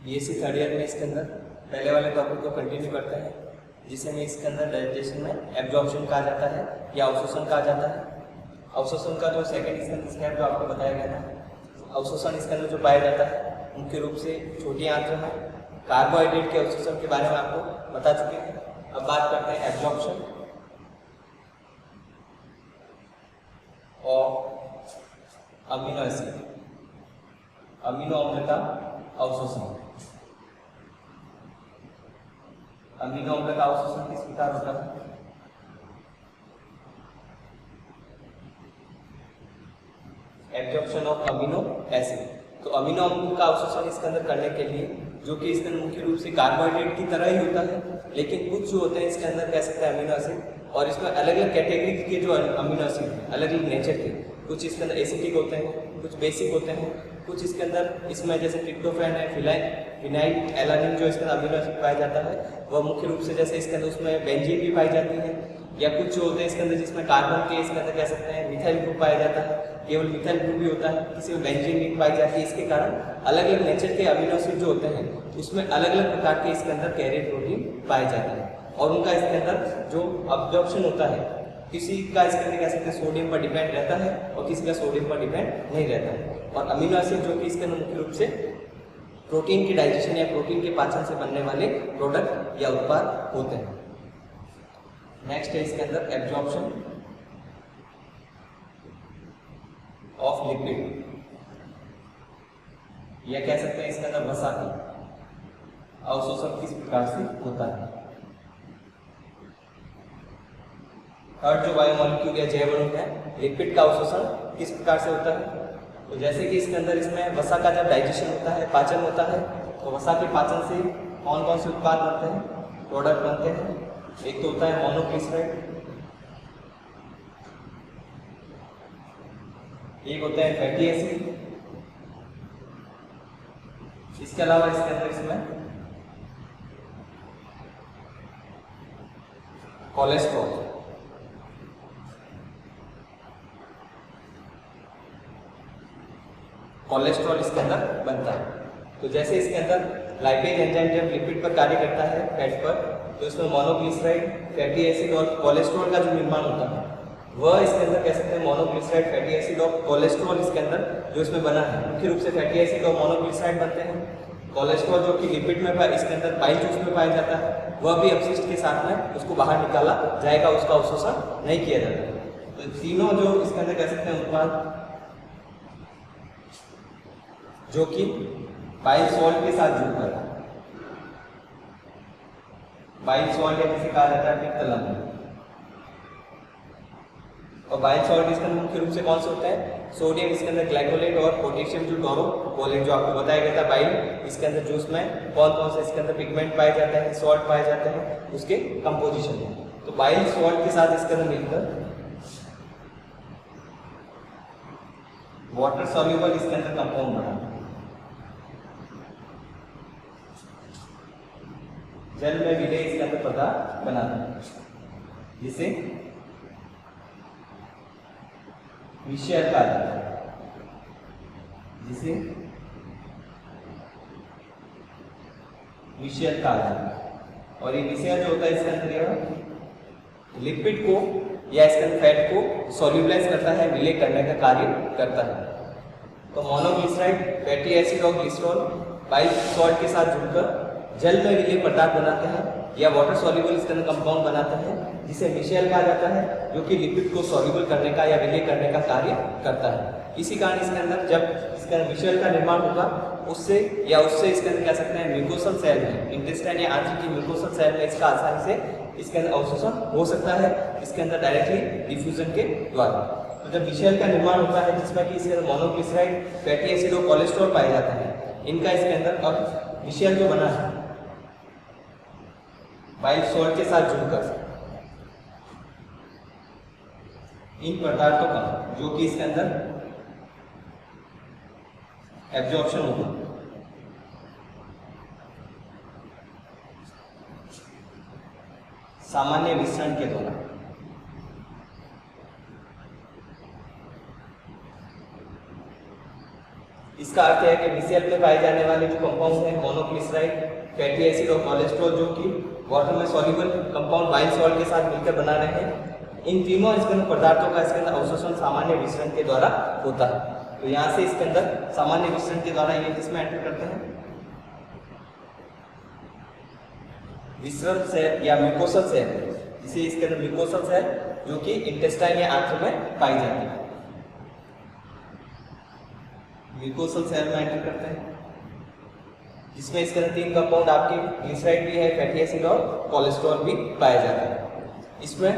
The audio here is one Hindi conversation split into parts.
बीएससी थर्ड ईयर में इसके अंदर पहले वाले टॉपिक को कंटिन्यू करते हैं, जिसे में इसके अंदर डाइजेशन में एब्जॉर्प्शन कहा जाता है या अवशोषण कहा जाता है। अवशोषण का जो सेकंड स्टेप जो आपको बताया गया था, अवशोषण इसके अंदर जो पाया जाता है मुख्य रूप से छोटी आंत्र में कार्बोहाइड्रेट के अवशोषण के बारे में आपको बता चुके हैं। अब बात करते हैं एब्जॉर्प्शन और अमीनो एसिड, अमीनो अम्ल का अवशोषण। अमीनो अम्ल का अवशोषण किस प्रकार होता है? Absorption of amino acid. तो अमीनो अम्ल का अवशोषण इसके अंदर करने के लिए, जो कि इसके अंदर मुख्य रूप से कार्बोहाइड्रेट की तरह ही होता है, लेकिन कुछ जो होते हैं इसके अंदर कह सकते हैं अमीनो एसिड, और इसमें अलग अलग कैटेगरी के जो अमीनो एसिड हैं, अलग अलग नेचर के, कुछ इसके अंदर एसिटिक होते हैं, कुछ बेसिक होते हैं, कुछ इसके अंदर इसमें जैसे ट्रिप्टोफैन है, फिनाइल एलानिन जो इसके अंदर अमीनो एसिड पाया जाता है वह मुख्य रूप से जैसे इसके अंदर उसमें बेंजीन भी पाई जाती है, या कुछ जो होते हैं इसके अंदर जिसमें कार्बन के इसके अंदर कह सकते हैं मिथाइल ग्रुप पाया जाता है, केवल मिथाइल ग्रुप भी होता है, किसी में बेंजीन नहीं पाई जाती है। इसके कारण अलग अलग नेचर के अमीनो एसिड जो होते हैं उसमें अलग अलग प्रकार के इसके अंदर कैरियर प्रोटीन पाए जाते हैं, और उनका इसके अंदर जो अब्जॉर्प्शन होता है किसी का इसके अंदर कह सकते हैं सोडियम पर डिपेंड रहता है और किसी का सोडियम पर डिपेंड नहीं रहता है। और अमीनो एसिड जो कि इसके अंदर मुख्य रूप से प्रोटीन की डाइजेशन या प्रोटीन के पाचन से बनने वाले प्रोडक्ट या उत्पाद होते हैं। नेक्स्ट है इसके अंदर एब्जॉर्प्शन ऑफ लिपिड, या कह सकते हैं इसके अंदर वसा की अवशोषण किस प्रकार से होता है। थर्ड जो बायोमॉलिक्यूल या जैव अणु है, लिपिड का अवशोषण किस प्रकार से होता है? तो जैसे कि इसके अंदर इसमें वसा का जब डाइजेशन होता है, पाचन होता है, तो वसा के पाचन से कौन कौन से उत्पाद बनते हैं, प्रोडक्ट बनते हैं। एक तो होता है मोनोग्लिसराइड, एक होता है फैटी एसिड, इसके अलावा इसके अंदर इसमें कोलेस्ट्रॉल, कोलेस्ट्रॉल इसके अंदर बनता है। तो जैसे इसके अंदर लाइपेज एंजाइम जब लिपिड पर कार्य करता है फैट पर, तो इसमें मोनोग्लिसराइड, फैटी एसिड और कोलेस्ट्रॉल का जो निर्माण होता है वह इसके अंदर कह सकते हैं मोनोग्लिसराइड, फैटी एसिड और कोलेस्ट्रॉल इसके अंदर जो इसमें बना है, मुख्य रूप से फैटी एसिड और मोनोग्लिसराइड बनते हैं। कोलेस्ट्रॉल जो कि लिपिड में इसके अंदर बाइल जूस में पाया जाता है, वह भी अपशिष्ट के साथ में उसको बाहर निकाला जाएगा, उसका अवशोषण नहीं किया जाता। तो तीनों जो इसके अंदर कह सकते हैं उत्पाद जो कि बाइल सॉल्ट के साथ जुड़कर, बाइल सॉल्ट या जिसे कहा जाता है पित्त लवण, और बाइल सॉल्ट इसके अंदर मुख्य रूप से कौन से होते हैं? सोडियम इसके अंदर ग्लाइकोलेट और पोटेशियम जो टोरोकोलेट जो आपको बताया गया था बाइल, इसके अंदर जो उसमें कौन कौन से इसके अंदर पिगमेंट पाए जाते हैं, सॉल्ट पाए जाते हैं, उसके कंपोजिशन में। तो बाइल सॉल्ट के साथ इसके अंदर मिलकर वाटर सॉल्युबल इसके अंदर कंपाउंड बना, जल में विलेय इसके अंदर पदार्थ बनाता है, जिसे विषय कहा जाता है, जिसे विषय कहा जाता है। और ये विषय जो होता है इसके अंदर यह लिपिड को या इसके अंदर फैट को सॉल्युबलाइज करता है, विलेय करने का कार्य करता है। तो मोनोग्लिसराइड, फैटी एसिड और ग्लिसरॉल बाइल सॉल्ट के साथ जुड़कर जल में विलेय पदार्थ बनाते हैं या वाटर सॉल्युबल इसके अंदर कंपाउंड बनाते हैं, जिसे मिशेल कहा जाता है, जो कि लिपिड को सॉल्युबल करने का या विलेय करने का कार्य करता है। इसी कारण इसके अंदर जब इसके अंदर मिशेल का निर्माण होगा उससे इसके अंदर कह सकते हैं म्यूकोसल सेल में, इंटेस्टाइन या आंत्र की म्यूकोसल सेल में इसका आसानी से इसके अंदर अवशोषण हो सकता है, इसके अंदर डायरेक्टली डिफ्यूजन के द्वारा। तो जब मिशेल का निर्माण होता है जिसमें कि इसके अंदर मोनोग्लिसराइड, फैटी एसिड और कोलेस्ट्रॉल पाए जाते हैं, इनका इसके अंदर और मिशेल जो बना है बाइल सॉल्ट के साथ जुड़कर इन पदार्थों का जो कि इसके अंदर एब्जॉर्प्शन होगा, सामान्य मिश्रण के द्वारा इसका अर्थ है कि मिसेल में पाए जाने वाले जो कंपाउंड हैं मोनोग्लिसराइड, फैटी एसिड और कोलेस्ट्रॉल जो कि वाटर में सॉल्युबल कंपाउंड बाइल सॉल्ट के साथ मिलकर बना रहे हैं, इन तीनों इसके अंदर पदार्थों का इसके अंदर अवशोषण सामान्य विसरण के द्वारा होता है। तो यहाँ से इसके अंदर सामान्य विसरण के द्वारा ये किसमें एंटर करते हैं, विसरण सेल या म्यूकोसल सेल, जिसे इसके अंदर म्यूकोसल सेल जो कि इंटेस्टाइन या आंत्र में पाई जाती है, म्यूकोसल सेल में एंटर करते हैं, जिसमें इसके अंदर तीन कंपाउंड आपके ग्लिसराइड भी है, फैटी एसिड और कोलेस्ट्रॉल भी पाया जाता है। इसमें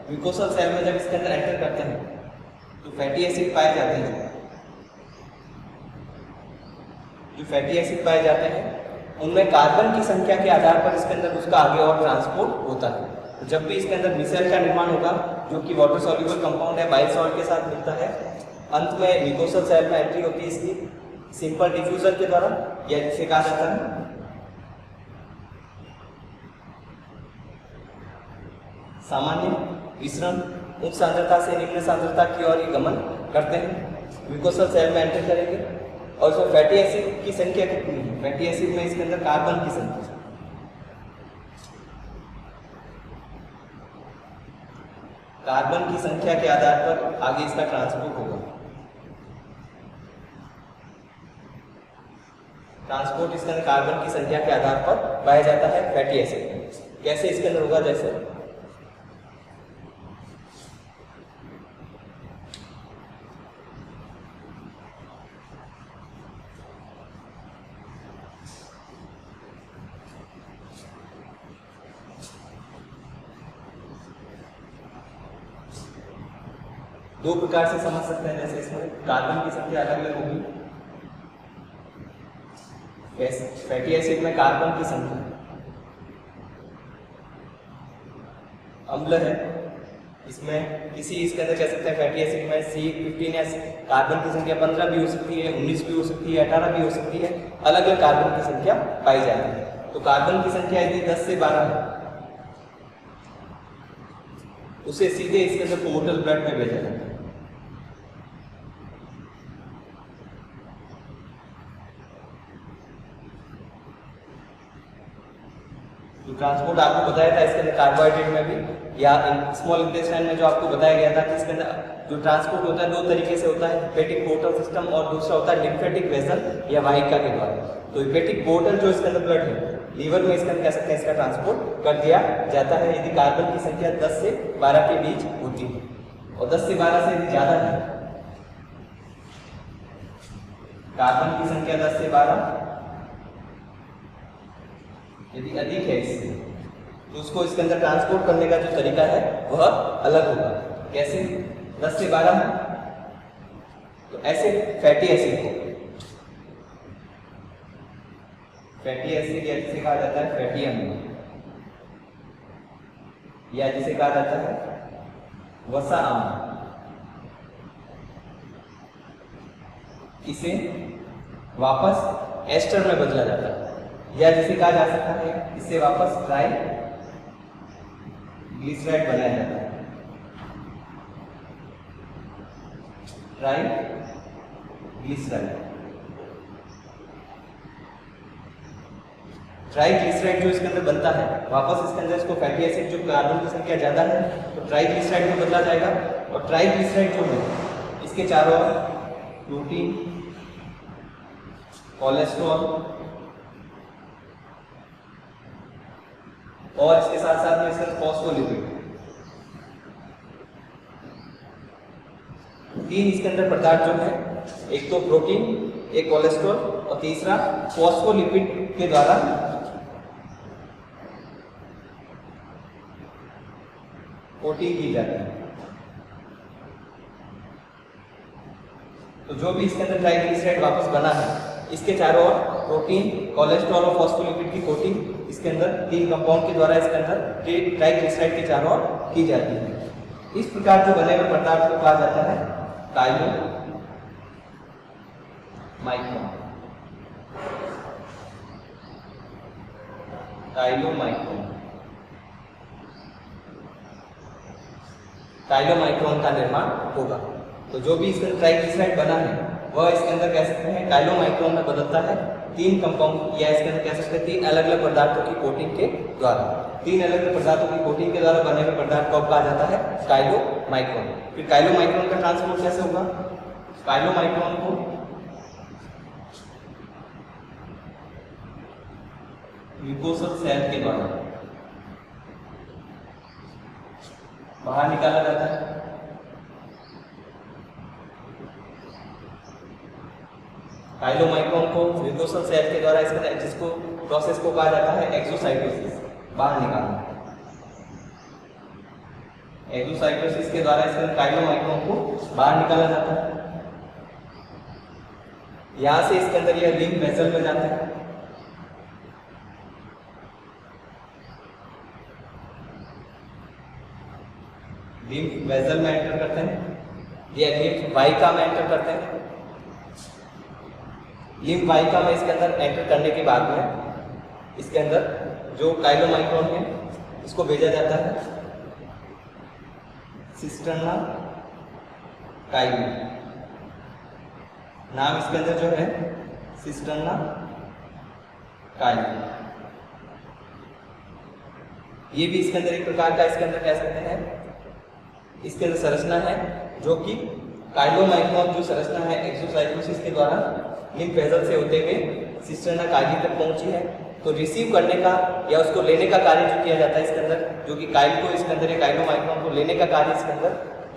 म्यूकोसल सेल में जब इसके अंदर एंटर करते हैं तो फैटी एसिड पाए जाते हैं, जो फैटी एसिड पाए जाते हैं उनमें कार्बन की संख्या के आधार पर इसके अंदर उसका आगे और ट्रांसपोर्ट होता है। तो जब भी इसके अंदर मिसेल का निर्माण होगा जो कि वाटर सॉल्युबल कंपाउंड है, बाइल सॉल्ट के साथ मिलता है, अंत में म्यूकोसल सेल में एंट्री होती है इसकी सिंपल डिफ्यूजन के द्वारा, या जिसे कहा जाता है सामान्य विसरण। उच्च सांद्रता से निम्न सांद्रता की ओर ये गमन करते हैं, म्यूकोसल सेल में एंटर करेंगे। और इसमें फैटी एसिड की संख्या कितनी है, फैटी एसिड में इसके अंदर कार्बन की संख्या, कार्बन की संख्या के आधार पर आगे इसका ट्रांसपोर्ट होगा। ट्रांसपोर्ट इसके अंदर कार्बन की संख्या के आधार पर पाया जाता है फैटी एसिड। कैसे इसके अंदर होगा, जैसे दो प्रकार से समझ सकते हैं। जैसे इसमें कार्बन की संख्या अलग अलग होगी, फैटी एसिड में कार्बन की संख्या, अम्ल है इसमें किसी इसके अंदर कह सकते हैं फैटी एसिड में C15 कार्बन की संख्या 15 भी हो सकती है, 19 भी हो सकती है, 18 भी हो सकती है, अलग अलग कार्बन की संख्या पाई जाती है। तो कार्बन की संख्या यदि 10 से 12 है उसे सीधे इसके अंदर पोर्टल ब्लड में भेजा जाता है। तो ट्रांसपोर्ट आपको बताया था इसके अंदर कार्बोहाइड्रेट में भी या स्मॉल इंटेस्टाइन में जो आपको बताया गया था कि इसके अंदर जो ट्रांसपोर्ट होता है दो तरीके से होता है, हेपेटिक पोर्टल सिस्टम और दूसरा होता है लिम्फेटिक वेसल या वाहिका के द्वारा। तो हेपेटिक पोर्टल जो इसके अंदर ब्लड है लीवर में इसका कह सकते हैं इसका ट्रांसपोर्ट कर दिया जाता है यदि कार्बन की संख्या 10 से 12 के बीच होती है, और 10 से 12 से यदि ज्यादा है, कार्बन की संख्या 10 से 12 यदि अधिक है इससे, तो उसको इसके अंदर ट्रांसपोर्ट करने का जो तरीका है वह अलग होगा। कैसे, 10 से 12 है तो ऐसे फैटी एसिड को, फैटी एसिड या जिसे कहा जाता है फैटी अम्ल या जिसे कहा जाता है वसा अम्ल, इसे वापस एस्टर में बदला जाता है, या जिसे कहा जा सकता है इससे वापस ट्राई ग्लिसराइड बनाया जाता है, ट्राई ग्लिसराइड। ट्राई ग्लिसराइड जो इसके अंदर बनता है वापस इसके अंदर इसको फैटी एसिड जो कार्बन की संख्या ज्यादा है तो ट्राई ग्लिसराइड में बदला जाएगा, और ट्राई ग्लिसराइड जो है इसके चारों ओर प्रोटीन, कोलेस्ट्रॉल और इसके साथ साथ में इसका फॉस्फोलिपिड, तीन इसके अंदर पदार्थ जो है, एक तो प्रोटीन, एक कोलेस्ट्रॉल और तीसरा फॉस्फोलिपिड के द्वारा कोटिंग की जाती है। तो जो भी इसके अंदर ट्राइग्लिसराइड वापस बना है इसके चारों ओर प्रोटीन, कोलेस्ट्रॉल और फॉस्फोलिपिड की कोटिंग इसके अंदर तीन कंपाउंड के द्वारा इसके अंदर ट्राइग्लिसराइड के चारों ओर की जाती है। इस प्रकार जो बने हुए पदार्थ को कहा जाता है काइलोमाइक्रोन। काइलोमाइक्रोन, काइलोमाइक्रोन का निर्माण होगा। तो जो भी इसका ट्राइग्लिसराइड बना है वह इसके अंदर कह सकते हैं काइलोमाइक्रोन में बदलता है 3 कंपाउंड, या इसके अंदर कह सकते हैं 3 अलग अलग पदार्थों की कोटिंग के द्वारा। 3 अलग अलग पदार्थों की कोटिंग के द्वारा बने हुए पदार्थ को कहा जाता है काइलोमाइक्रोन। फिर काइलोमाइक्रोन का ट्रांसपोर्ट कैसे होगा? काइलोमाइक्रोन को म्यूकोसल सेल के द्वारा बाहर निकाला जाता है। काइलोमाइक्रोन को म्यूकोसल सेल के द्वारा इसके जिसको प्रोसेस को कहा जाता है एक्सोसाइटोसिस, बाहर निकालना। एक्सोसाइटोसिस के द्वारा इसके काइलोमाइक्रोन को बाहर निकाला जाता है। यहां से इसके अंदर यह लिम्फ वेसल में जाता है। लिम्फ वेसल में एंटर करते हैं या लिम्फ वाहिका में एंटर करते हैं। लिम्फ वाहिका में इसके अंदर एंटर करने के बाद में इसके अंदर जो काइलोमाइक्रोन है इसको भेजा जाता है सिस्टर्ना काइली, नाम इसके अंदर जो है सिस्टर्ना काइली। ये भी इसके अंदर एक प्रकार का इसके अंदर कह सकते हैं इसके अंदर संरचना है, जो कि काइलोमाइक्रोन जो संरचना है एक्सोसाइटोसिस के द्वारा लिम्फ वेसल से होते हुए सिस्टर्ना काइली तक पहुंची है। तो रिसीव करने का या उसको लेने का कार्य जो किया जाता है इसके अंदर, जो कि काइल को इसके अंदर या काइलोमाइक्रोन को लेने का कार्य इसके अंदर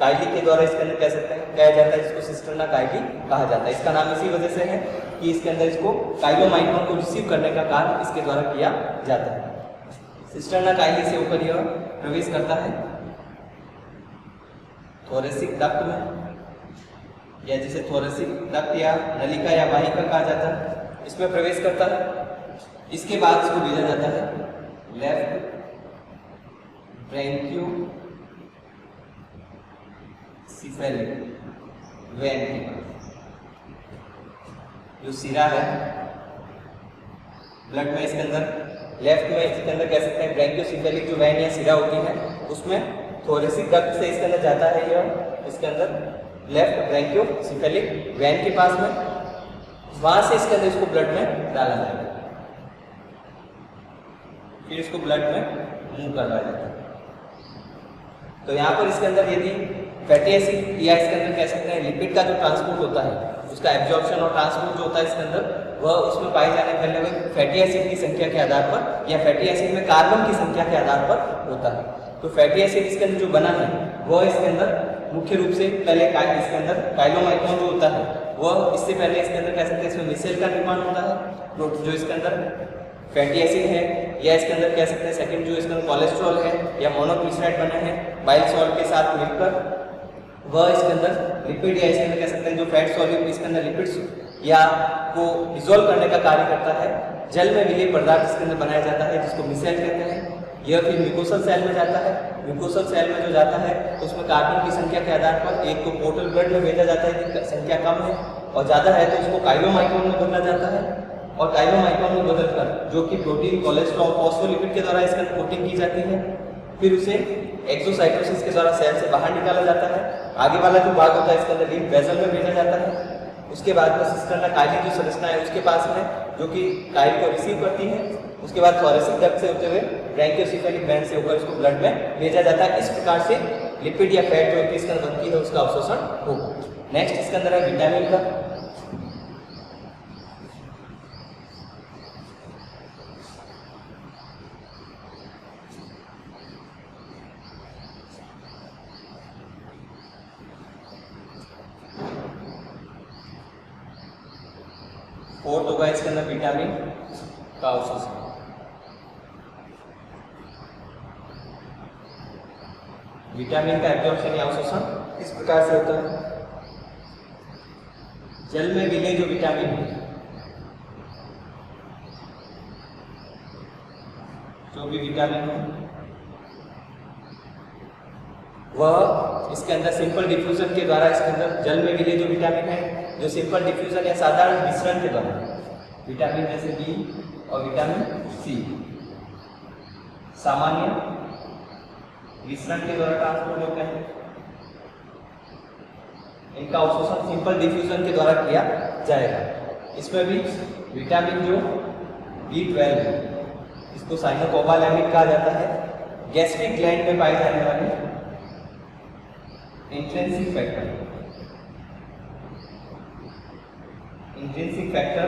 काइली के द्वारा इसके अंदर कह सकते हैं कहा जाता है, जिसको सिस्टर्ना काइली कहा जाता है। इसका नाम इसी वजह से है कि इसके अंदर इसको काइलोमाइक्रोन को रिसीव करने का कार्य इसके द्वारा किया जाता है। सिस्टर्ना काइली से होकर यह प्रवेश करता है थोरेसिक डक्ट में, या जिसे थोरेसिक डक्ट या नलिका या वाहिका कहा जाता है, इसमें प्रवेश करता है। इसके बाद इसको भेजा जाता है लेफ्ट ब्रैंकियो सिफेलिक वेन के पास। जो सिरा है ब्लड में इसके अंदर लेफ्ट में इसके अंदर कह सकते हैं ब्रैंकियोसिफेलिक जो वेन या सिरा होती है उसमें थोरेसिक डक्ट से इसके अंदर जाता है यह इसके अंदर लेफ्ट ब्रैंकियोसिफेलिक वेन के पास में, वहां से इसके अंदर इसको ब्लड में डाला जाएगा, फिर इसको ब्लड में मूव करवाया जाता है। तो यहाँ पर इसके अंदर यदि फैटी एसिड या इसके अंदर कह सकते हैं लिपिड का जो ट्रांसपोर्ट होता है, उसका एब्जॉर्प्शन और ट्रांसपोर्ट जो होता है इसके अंदर, वह उसमें पाए जाने वाले हुए फैटी एसिड की संख्या के आधार पर या फैटी एसिड में कार्बन की संख्या के आधार पर होता है। तो फैटी एसिड इसके अंदर जो बना है वह इसके अंदर मुख्य रूप से पहले इसके अंदर काइलोमाइक्रोन जो होता है वह इससे पहले इसके अंदर कह सकते हैं इसमें मिसेल का निर्माण होता है, जो इसके अंदर फैटी एसिड है, या इसके अंदर कह सकते हैं सेकंड जो इसके अंदर कोलेस्ट्रॉल है या मोनोग्लिसराइड बने हैं बाइल सॉल्ट के साथ मिलकर, वह इसके अंदर लिपिड या इसके अंदर कह सकते हैं जो फैट सॉल्यूबल इसके अंदर लिपिड्स या को डिसॉल्व करने का कार्य करता है। जल में विलीय पदार्थ इसके अंदर बनाया जाता है जिसको मिसेल कहते हैं। यह फिर म्यूकोसल सेल में जाता है। म्यूकोसल सेल में जो जाता है तो उसमें कार्बन की संख्या के आधार पर एक को पोर्टल ब्लड में भेजा जाता है यदि संख्या कम है, और ज़्यादा है तो उसको काइलोमाइक्रोन में बदला जाता है, और काइलोमाइक्रोन में बदलकर जो कि प्रोटीन कोलेस्ट्रॉल फॉस्फोलिपिड के द्वारा इसका कोटिंग की जाती है, फिर उसे एक्सोसाइटोसिस के द्वारा सेल से बाहर निकाला जाता है। आगे वाला जो भाग होता है इसके अंदर लिम्फ वेसल में भेजा जाता है। उसके बाद में सिस्टर्ना काइली जो संरचना है उसके पास में जो कि काइल को रिसीव करती है, उसके बाद थोरेसिक डक्ट से होते हुए ब्रैंकियोसिफेलिक वेन से होकर इसको ब्लड में भेजा जाता है। इस प्रकार से लिपिड या फैट जो इसके अंदर बनती है उसका अवशोषण होगा। नेक्स्ट इसके अंदर है विटामिन का। फोर्थ होगा इसके अंदर विटामिन का अवशोषण। विटामिन का एब्जॉर्प्शन या अवशोषण इस प्रकार से होता है। जल में विलीय जो विटामिन है, जो भी विटामिन है वह इसके अंदर सिंपल डिफ्यूजन के द्वारा इसके अंदर जल में विलीय जो विटामिन है, जो सिंपल डिफ्यूजन या साधारण मिश्रण के द्वारा विटामिन जैसे बी और विटामिन सी सामान्य मिश्रण के द्वारा ट्रांसपोर्ट होते हैं। इनका अवशोषण सिंपल डिफ्यूजन के द्वारा किया जाएगा। इसमें भी विटामिन जो B12 है, इसको साइनोकोबालैमिड कहा जाता है, गैस्ट्रिक ग्लैंड में पाए जाने वाले इंट्रिंसिक फैक्टर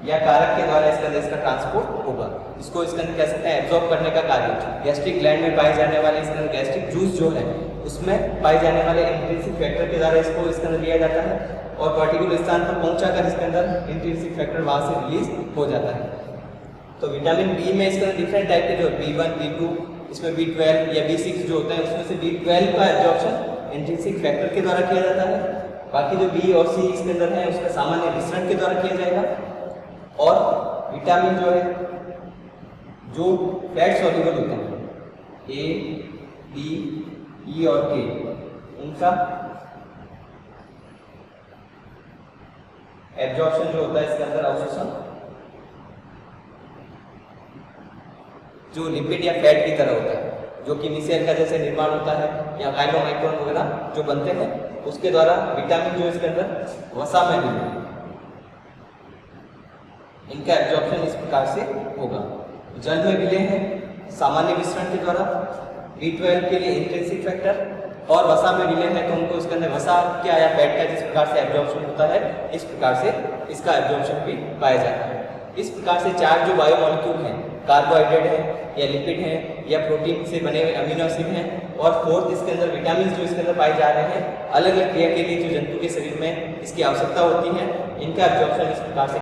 या कारक के द्वारा इसके अंदर इसका ट्रांसपोर्ट होगा। इसको इसके अंदर कह सकते हैं एब्जॉर्ब करने का कार्य। गैस्ट्रिक ग्लैंड में पाए जाने वाले इसके अंदर गैस्ट्रिक जूस जो है उसमें पाए जाने वाले इंट्रिंसिक फैक्टर के द्वारा इसको इसके अंदर लिया जाता है और पर्टिकुलर स्थान पर पहुंचाकर इसके अंदर इंट्रिंसिक फैक्टर वहां से रिलीज हो जाता है। तो विटामिन बी में इसके अंदर डिफरेंट टाइप के जो B1, B2, इसमें B12 या B6 जो होता है उसमें से B12 का एब्जॉर्प्शन इंट्रिंसिक फैक्टर के द्वारा किया जाता है। बाकी जो बी और सी इसके अंदर है उसका सामान्य मिश्रण के द्वारा किया जाएगा। और विटामिन जो है जो फैट सॉल्युबल होते हैं ए, डी, ई और के, उनका एब्जॉर्प्शन जो होता है इसके अंदर अवशोषण जो लिपिड या फैट की तरह होता है, जो कि मिसेल का जैसे निर्माण होता है या काइलोमाइक्रोन वगैरह जो बनते हैं उसके द्वारा विटामिन जो इसके अंदर वसा में मिलते हैं, इनका एब्जॉर्प्शन इस प्रकार से होगा। जल में मिले हैं सामान्य मिश्रण के द्वारा, B12 के लिए इंट्रिंसिक फैक्टर, और वसा में मिले हैं तो उनको इसके अंदर वसा क्या या फैट का जिस प्रकार से एब्जॉर्प्शन होता है इस प्रकार से इसका एब्जॉर्प्शन भी पाया जाता है। इस प्रकार से चार जो बायोमॉलिक्यूल हैं, कार्बोहाइड्रेट है या लिपिड है या प्रोटीन से बने हुए अमीनो एसिड हैं, और फोर्थ इसके अंदर विटामिन जो इसके अंदर पाए जा रहे हैं, अलग अलग क्रिया के लिए जो जंतु के शरीर में इसकी आवश्यकता होती है, इनका एब्जॉर्प्शन इस प्रकार से